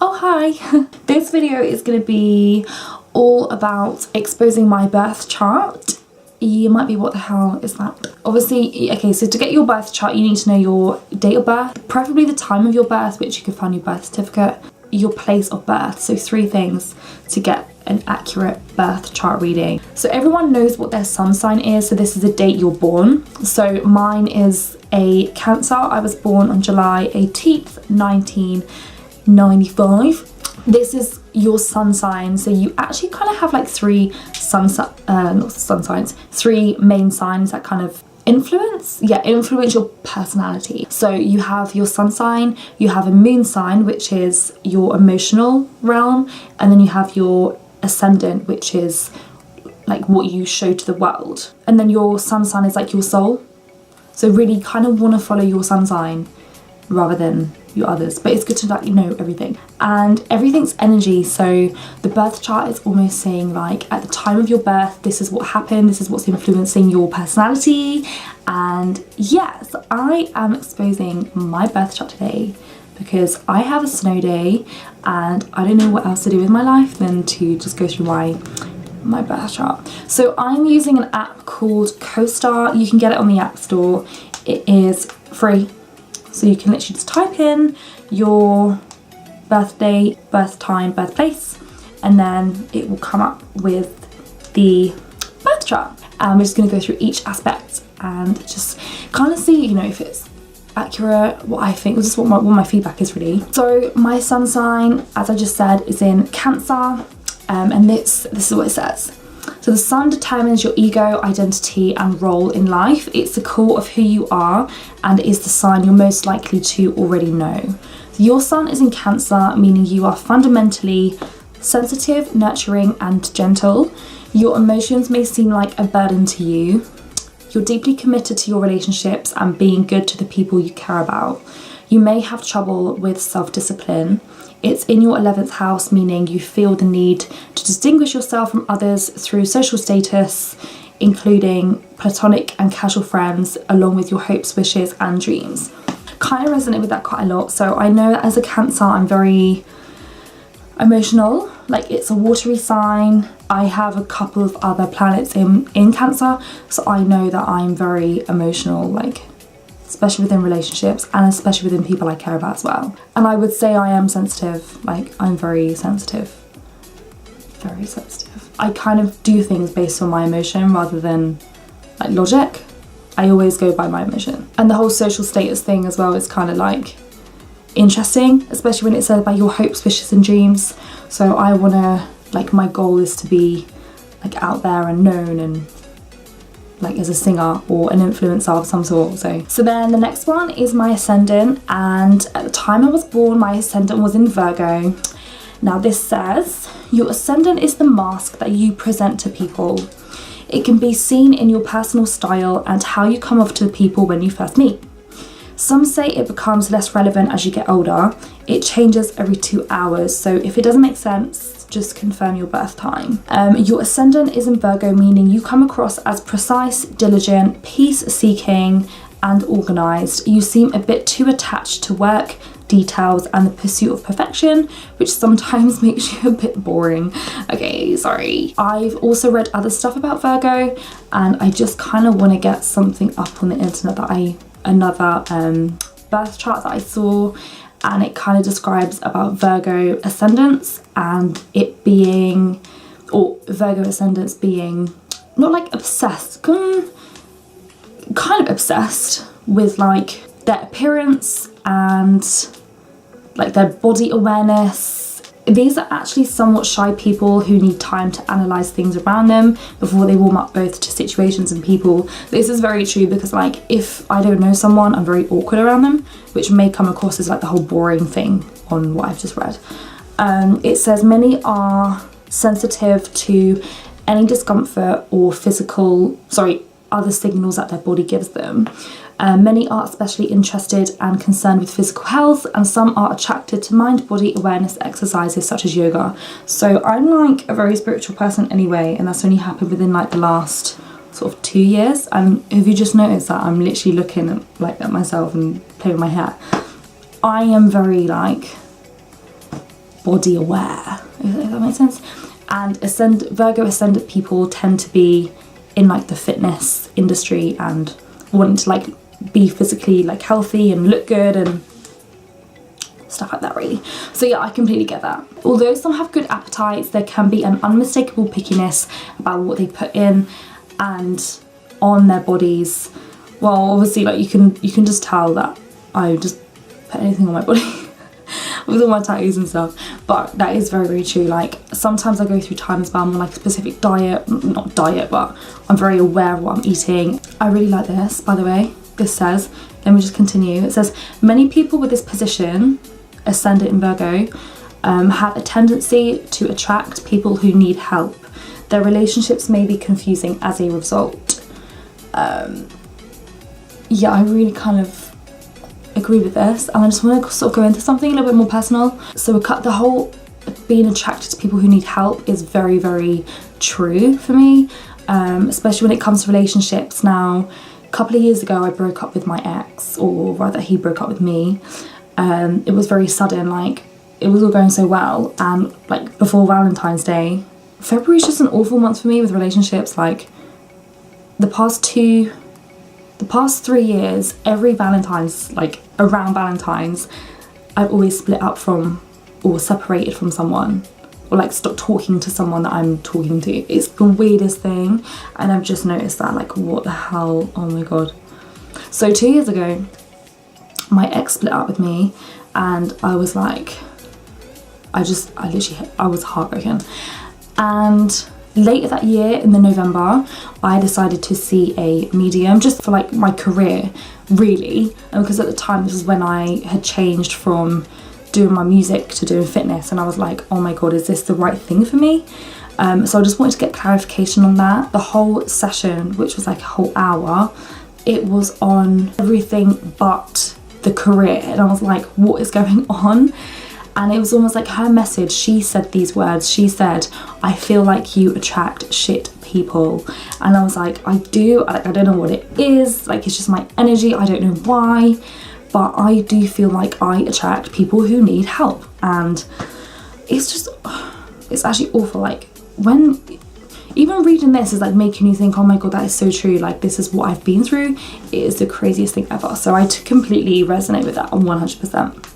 Oh hi! This video is going to be all about exposing my birth chart. You might be, what the hell is that? Obviously, okay, so to get your birth chart you need to know your date of birth, preferably the time of your birth, which you can find in your birth certificate, your place of birth, so 3 things to get an accurate birth chart reading. So everyone knows what their sun sign is, so this is the date you're born. So mine is a Cancer. I was born on July 18th, 1995. This is your sun sign, so you actually kind of have like 3 3 main signs that kind of influence your personality. So you have your sun sign, you have a moon sign, which is your emotional realm, and then you have your ascendant, which is like what you show to the world, and then your sun sign is like your soul. So really kind of want to follow your sun sign rather than your others, but it's good to like, you know, everything, and everything's energy. So the birth chart is almost saying like at the time of your birth, this is what happened, this is what's influencing your personality. And yes, I am exposing my birth chart today because I have a snow day and I don't know what else to do with my life than to just go through my birth chart. So I'm using an app called CoStar. You can get it on the App Store. It is free. So you can literally just type in your birthday, birth time, birthplace, and then it will come up with the birth chart. And we're just going to go through each aspect and just kind of see, you know, if it's accurate, what I think, just what my feedback is really. So my sun sign, as I just said, is in Cancer, and this is what it says. So the sun determines your ego, identity and role in life. It's the core of who you are and is the sign you're most likely to already know. Your sun is in Cancer, meaning you are fundamentally sensitive, nurturing and gentle. Your emotions may seem like a burden to you. You're deeply committed to your relationships and being good to the people you care about. You may have trouble with self-discipline. It's in your 11th house, meaning you feel the need to distinguish yourself from others through social status, including platonic and casual friends, along with your hopes, wishes and dreams. Kind of resonate with that quite a lot. So I know that as a Cancer, I'm very emotional. Like, it's a watery sign. I have a couple of other planets in Cancer, so I know that I'm very emotional, like especially within relationships and especially within people I care about as well. And I would say I am sensitive, like I'm very sensitive. Very sensitive. I kind of do things based on my emotion rather than like logic. I always go by my emotion. And the whole social status thing as well is kind of like interesting, especially when it says about your hopes, wishes and dreams. So I want to, like, my goal is to be like out there and known and like as a singer or an influencer of some sort. So then the next one is my ascendant, and at the time I was born my ascendant was in Virgo. Now this says your ascendant is the mask that you present to people. It can be seen in your personal style and how you come off to the people when you first meet. Some say it becomes less relevant as you get older. It changes every 2 hours, so if it doesn't make sense, just confirm your birth time. Your ascendant is in Virgo, meaning you come across as precise, diligent, peace-seeking and organised. You seem a bit too attached to work, details and the pursuit of perfection, which sometimes makes you a bit boring. Okay, sorry. I've also read other stuff about Virgo and I just kind of want to get something up on the internet that another birth chart that I saw, and it kind of describes about Virgo ascendants and it being, or Virgo ascendants being not like obsessed, kind of obsessed with like their appearance and like their body awareness. These are actually somewhat shy people who need time to analyse things around them before they warm up both to situations and people. This is very true because like if I don't know someone, I'm very awkward around them, which may come across as like the whole boring thing on what I've just read. It says many are sensitive to any discomfort or other signals that their body gives them. Many are especially interested and concerned with physical health, and some are attracted to mind-body awareness exercises such as yoga. So I'm like a very spiritual person anyway, and that's only happened within like the last sort of 2 years. And if you just noticed that I'm literally looking at myself and playing with my hair, I am very like body aware, if that makes sense. And Virgo ascendant people tend to be in like the fitness industry and wanting to like be physically like healthy and look good and stuff like that, really. So yeah, I completely get that. Although some have good appetites, there can be an unmistakable pickiness about what they put in and on their bodies. Well, obviously, like you can just tell that I just put anything on my body with all my tattoos and stuff. But that is very, very true. Like sometimes I go through times where I'm on like a specific diet, not diet, but I'm very aware of what I'm eating. I really like this, by the way. This says, let me just continue. It says, many people with this position, ascendant in Virgo, have a tendency to attract people who need help. Their relationships may be confusing as a result. Yeah, I really kind of agree with this, and I just want to sort of go into something a little bit more personal. So the whole being attracted to people who need help is very, very true for me, especially when it comes to relationships. Now, a couple of years ago I broke up with my ex, or rather he broke up with me. It was very sudden, like it was all going so well, and like before Valentine's Day, February is just an awful month for me with relationships. Like the past 3 years, every Valentine's, like around Valentine's, I've always split up from or separated from someone, or like stopped talking to someone that I'm talking to. It's the weirdest thing, and I've just noticed that, like, what the hell, oh my god. So 2 years ago, my ex split up with me, and I was like, I was heartbroken. And later that year, in the November, I decided to see a medium just for like my career, really, because at the time this was when I had changed from doing my music to doing fitness, and I was like, oh my god, is this the right thing for me? So I just wanted to get clarification on that. The whole session, which was like a whole hour, it was on everything but the career, and I was like, what is going on? And it was almost like her message, she said these words, she said, I feel like you attract shit people. And I was like, I do, I don't know what it is, like it's just my energy, I don't know why, but I do feel like I attract people who need help. And it's just, it's actually awful. Like when, even reading this is like making you think, oh my god, that is so true, like this is what I've been through. It is the craziest thing ever. So I completely resonate with that on 100%.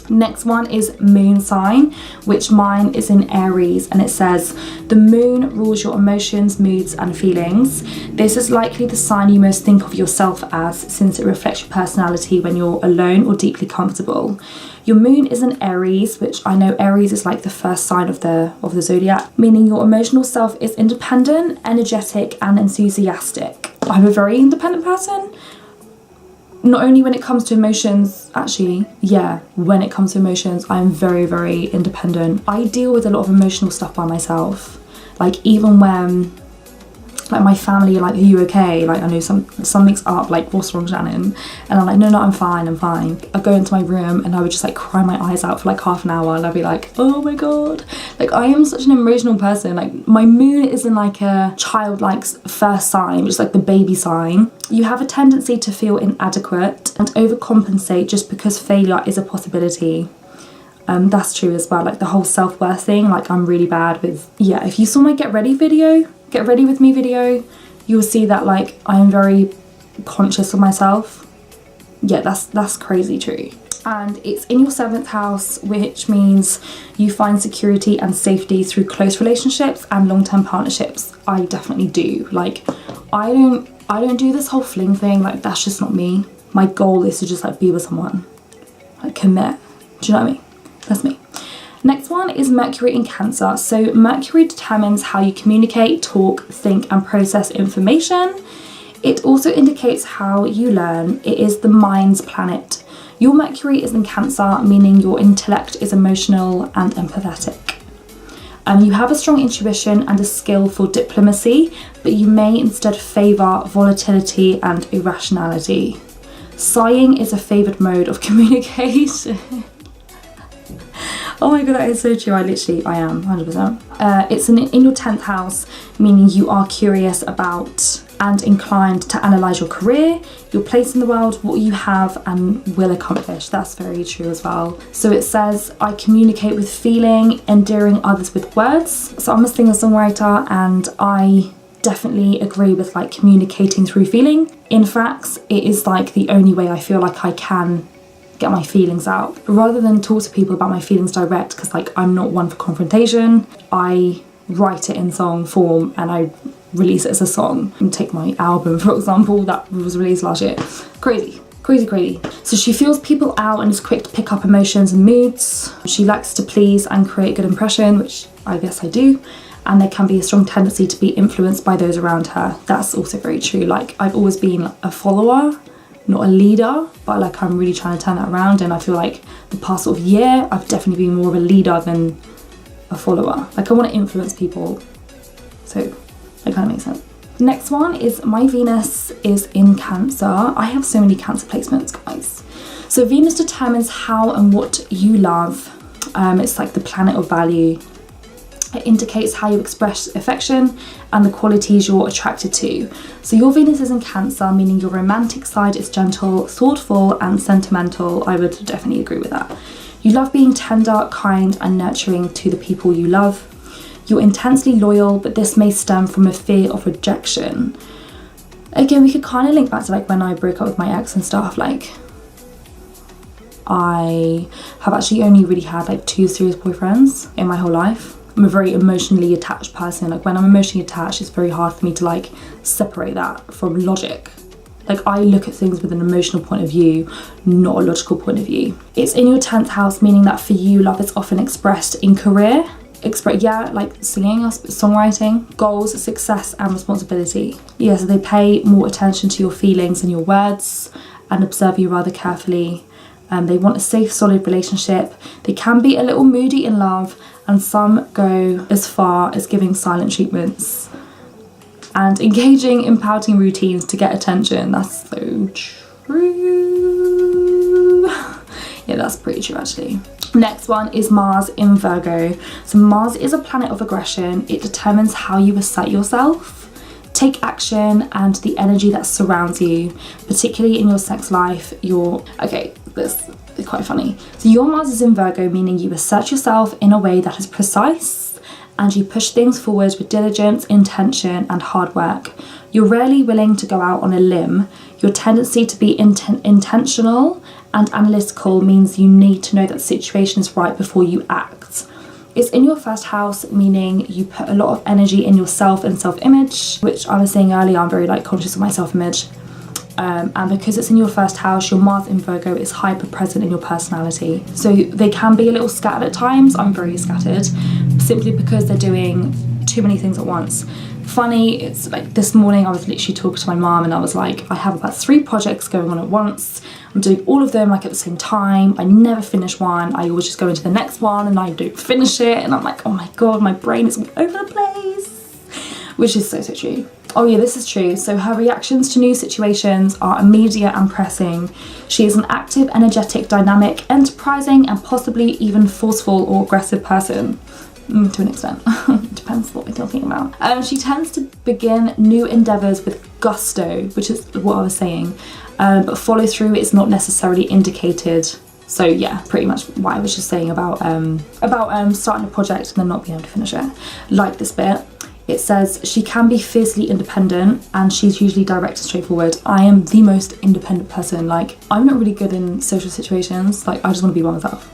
Next one is moon sign, which mine is in Aries, and it says, the moon rules your emotions, moods and feelings. This is likely the sign you most think of yourself as, since it reflects your personality when you're alone or deeply comfortable. Your moon is in Aries, which I know Aries is like the first sign of the zodiac, meaning your emotional self is independent, energetic and enthusiastic. I'm a very independent person. Not only when it comes to emotions, actually, yeah, when it comes to emotions, I'm very, very independent. I deal with a lot of emotional stuff by myself. Like even when, like my family are like, are you okay? Like I know something's up, like what's wrong, Shannon? And I'm like, no, I'm fine, I'm fine. I go into my room and I would just like cry my eyes out for like half an hour, and I'd be like, oh my god. Like I am such an emotional person. Like my moon is in like a childlike first sign, which is like the baby sign. You have a tendency to feel inadequate and overcompensate just because failure is a possibility. That's true as well, like the whole self-worth thing, like I'm really bad with, yeah, if you saw my get ready with me video, you'll see that like I am very conscious of myself. Yeah, that's crazy true. And it's in your 7th house, which means you find security and safety through close relationships and long-term partnerships. I definitely do. Like I don't do this whole fling thing, like that's just not me. My goal is to just like be with someone, like commit. Do you know what I mean? That's me. Next one is Mercury in Cancer. So Mercury determines how you communicate, talk, think and process information. It also indicates how you learn. It is the mind's planet. Your Mercury is in Cancer, meaning your intellect is emotional and empathetic. You have a strong intuition and a skill for diplomacy, but you may instead favour volatility and irrationality. Sighing is a favoured mode of communication. Oh my god, that is so true. I am 100%. It's in your 10th house, meaning you are curious about and inclined to analyse your career, your place in the world, what you have and will accomplish. That's very true as well. So it says, I communicate with feeling, endearing others with words. So I'm a singer-songwriter and I definitely agree with like communicating through feeling. In fact, it is like the only way I feel like I can get my feelings out. Rather than talk to people about my feelings direct, because like I'm not one for confrontation, I write it in song form and I release it as a song. And take my album, for example, that was released last year. Crazy. So she feels people out and is quick to pick up emotions and moods. She likes to please and create a good impression, which I guess I do. And there can be a strong tendency to be influenced by those around her. That's also very true. Like I've always been a follower, not a leader, but like I'm really trying to turn that around, and I feel like the past sort of year I've definitely been more of a leader than a follower. Like I want to influence people. So that kind of makes sense. Next one is my Venus is in Cancer. I have so many Cancer placements, guys. So Venus determines how and what you love. It's like the planet of value. It indicates how you express affection and the qualities you're attracted to. So your Venus is in Cancer, meaning your romantic side is gentle, thoughtful and sentimental. I would definitely agree with that. You love being tender, kind and nurturing to the people you love. You're intensely loyal, but this may stem from a fear of rejection. Again, we could kind of link back to like when I broke up with my ex and stuff. Like I have actually only really had like 2 serious boyfriends in my whole life. I'm a very emotionally attached person. Like when I'm emotionally attached, it's very hard for me to like separate that from logic. Like I look at things with an emotional point of view, not a logical point of view. It's in your 10th house, meaning that for you, love is often expressed in career. Like singing, songwriting, goals, success and responsibility. Yeah, so they pay more attention to your feelings and your words and observe you rather carefully. They want a safe, solid relationship. They can be a little moody in love, and some go as far as giving silent treatments and engaging in pouting routines to get attention. That's so true. Yeah, that's pretty true actually. Next one is Mars in Virgo. So Mars is a planet of aggression. It determines how you assert yourself, take action and the energy that surrounds you, particularly in your sex life. This is quite funny. So your Mars is in Virgo, meaning you assert yourself in a way that is precise and you push things forward with diligence, intention and hard work. You're rarely willing to go out on a limb. Your tendency to be intentional and analytical means you need to know that the situation is right before you act. It's in your 1st house, meaning you put a lot of energy in yourself and self-image, which I was saying earlier, I'm very like conscious of my self-image. And because it's in your 1st house, your Mars in Virgo is hyper present in your personality. So they can be a little scattered at times. I'm very scattered, simply because they're doing too many things at once. Funny, it's like this morning I was literally talking to my mom and I was like, I have about 3 projects going on at once. I'm doing all of them like at the same time. I never finish one. I always just go into the next one and I don't finish it. And I'm like, oh my God, my brain is all over the place. Which is so true. Oh yeah, this is true. So her reactions to new situations are immediate and pressing. She is an active, energetic, dynamic, enterprising, and possibly even forceful or aggressive person. To an extent. Depends what we're talking about. She tends to begin new endeavours with gusto, which is what I was saying. But follow through is not necessarily indicated. So yeah, pretty much what I was just saying about starting a project and then not being able to finish it. Like this bit. It says she can be fiercely independent and she's usually direct and straightforward. I am the most independent person. Like I'm not really good in social situations. Like I just want to be by myself.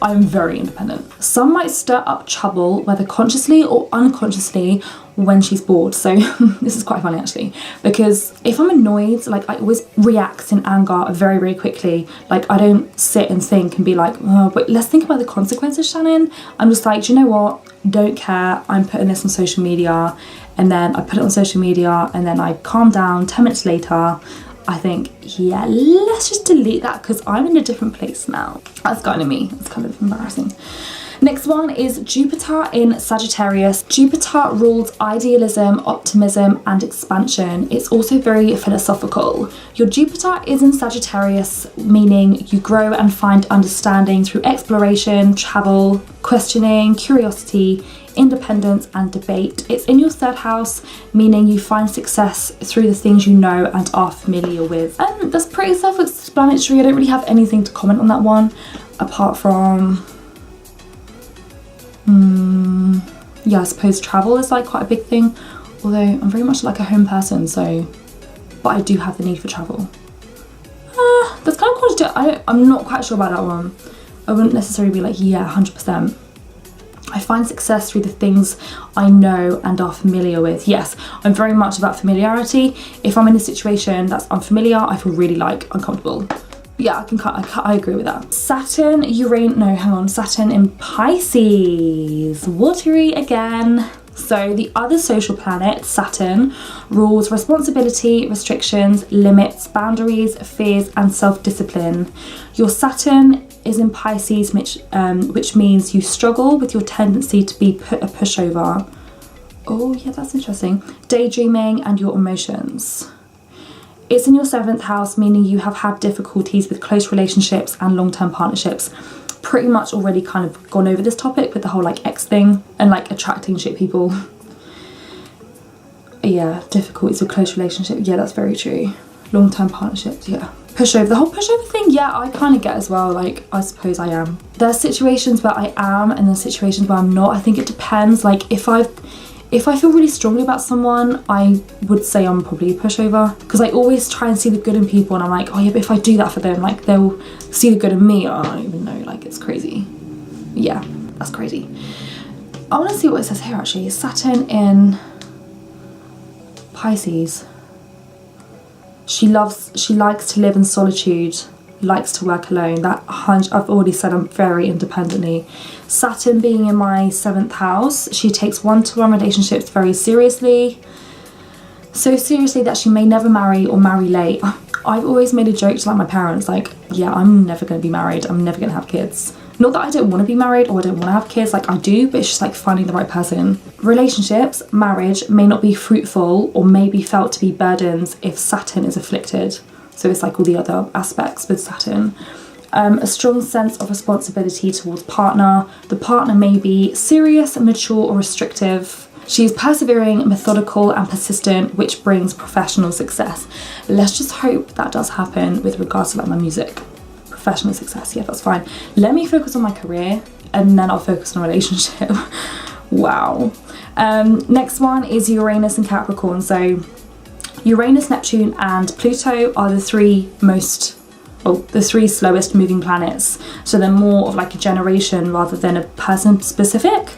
I'm very independent. Some might stir up trouble, whether consciously or unconsciously, when she's bored. So this is quite funny actually, because if I'm annoyed, like I always react in anger very quickly. Like I don't sit and think and be like, oh, but let's think about the consequences, Shannon. I'm just like, do you know what? Don't care. I'm putting this on social media, and then I put it on social media and then I calm down. 10 minutes later, I think, yeah, let's just delete that because I'm in a different place now. That's kind of me. It's kind of embarrassing. Next one is Jupiter in Sagittarius. Jupiter rules idealism, optimism, and expansion. It's also very philosophical. Your Jupiter is in Sagittarius, meaning you grow and find understanding through exploration, travel, questioning, curiosity, independence, and debate. It's in your 3rd house, meaning you find success through the things you know and are familiar with. And that's pretty self-explanatory. I don't really have anything to comment on that one, apart from yeah, I suppose travel is like quite a big thing, although I'm very much like a home person, so, but I do have the need for travel. That's kind of contradictory. I'm not quite sure about that one. I wouldn't necessarily be like, yeah, 100%. I find success through the things I know and are familiar with. Yes, I'm very much about familiarity. If I'm in a situation that's unfamiliar, I feel really like uncomfortable. Yeah, I agree with that. Saturn in Pisces. Watery again. So the other social planet, Saturn, rules responsibility, restrictions, limits, boundaries, fears, and self-discipline. Your Saturn is in Pisces, which means you struggle with your tendency to be a pushover. Oh yeah, that's interesting. Daydreaming and your emotions. It's in your 7th house, meaning you have had difficulties with close relationships and long-term partnerships. Pretty much already kind of gone over this topic with the whole like ex thing and like attracting shit people. Yeah, difficulties with close relationships. Yeah, that's very true. Long-term partnerships, yeah. Pushover, the whole pushover thing, yeah, I kind of get as well. Like, I suppose I am. There are situations where I am and there's situations where I'm not. I think it depends. Like, if I feel really strongly about someone, I would say I'm probably a pushover, because I always try and see the good in people, and I'm like, oh yeah, but if I do that for them, like they'll see the good in me. Oh, I don't even know, like it's crazy. Yeah, that's crazy. I want to see what it says here actually. Saturn in Pisces. She likes to live in solitude, likes to work alone. I've already said I'm very independently. Saturn being in my 7th house, she takes one-to-one relationships very seriously. So seriously that she may never marry or marry late. I've always made a joke to like my parents, like, yeah, I'm never going to be married. I'm never going to have kids. Not that I don't want to be married or I don't want to have kids, like I do, but it's just like finding the right person. Relationships, marriage may not be fruitful or may be felt to be burdens if Saturn is afflicted. So it's like all the other aspects with Saturn. A strong sense of responsibility towards partner. The partner may be serious, mature, or restrictive. She is persevering, methodical, and persistent, which brings professional success. Let's just hope that does happen with regards to like my music. Professional success, yeah, that's fine. Let me focus on my career and then I'll focus on a relationship. Wow. Next one is Uranus and Capricorn. So Uranus, Neptune, and Pluto are the three slowest moving planets. So they're more of like a generation rather than a person specific.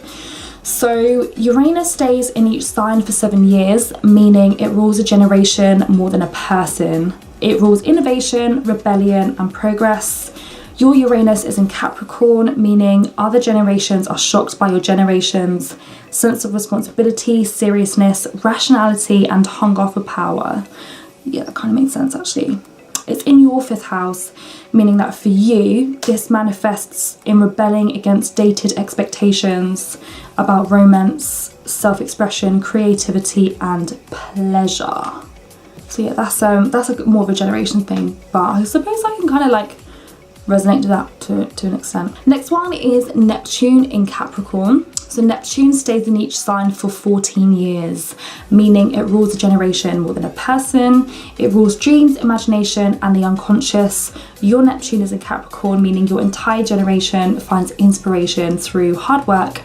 So Uranus stays in each sign for 7 years, meaning it rules a generation more than a person. It rules innovation, rebellion, and progress. Your Uranus is in Capricorn, meaning other generations are shocked by your generation's sense of responsibility, seriousness, rationality, and hunger for power. Yeah, that kind of makes sense actually. It's in your 5th house, meaning that for you, this manifests in rebelling against dated expectations about romance, self-expression, creativity, and pleasure. So yeah, that's more of a generation thing, but I suppose I can kind of like resonate to that to an extent. Next one is Neptune in Capricorn. So Neptune stays in each sign for 14 years, meaning it rules a generation more than a person. It rules dreams, imagination, and the unconscious. Your Neptune is in Capricorn, meaning your entire generation finds inspiration through hard work,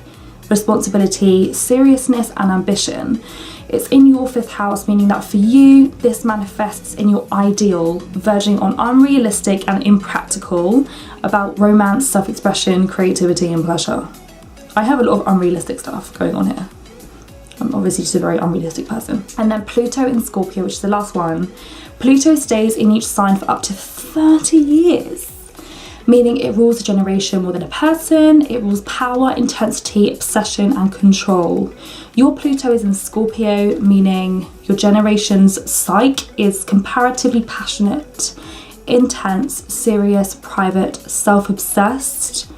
responsibility, seriousness, and ambition. It's in your 5th house, meaning that for you, this manifests in your ideal, verging on unrealistic and impractical about romance, self-expression, creativity, and pleasure. I have a lot of unrealistic stuff going on here. I'm obviously just a very unrealistic person. And then Pluto in Scorpio, which is the last one. Pluto stays in each sign for up to 30 years. Meaning it rules a generation more than a person. It rules power, intensity, obsession, and control. Your Pluto is in Scorpio, meaning your generation's psyche is comparatively passionate, intense, serious, private, self-obsessed.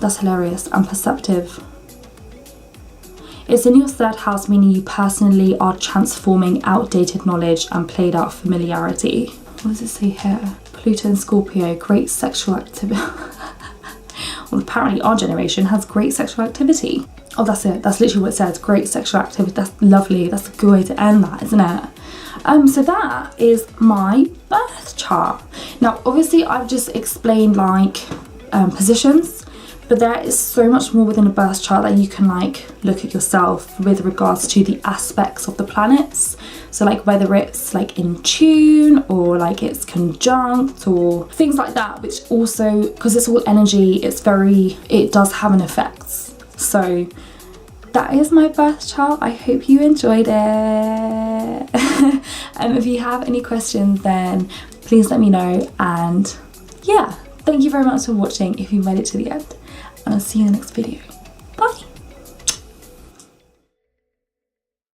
That's hilarious. And perceptive. It's in your third house, meaning you personally are transforming outdated knowledge and played out familiarity. What does it say here? Pluto and Scorpio, great sexual activity. Well, apparently our generation has great sexual activity. Oh, that's it. That's literally what it says. Great sexual activity. That's lovely. That's a good way to end that, isn't it? So that is my birth chart. Now, obviously, I've just explained like positions, but there is so much more within a birth chart that you can like look at yourself with regards to the aspects of the planets. So like whether it's like in tune or like it's conjunct or things like that, which also, because it's all energy, it does have an effect. So that is my birth chart. I hope you enjoyed it. If you have any questions, then please let me know. And yeah, thank you very much for watching if you made it to the end. And I'll see you in the next video.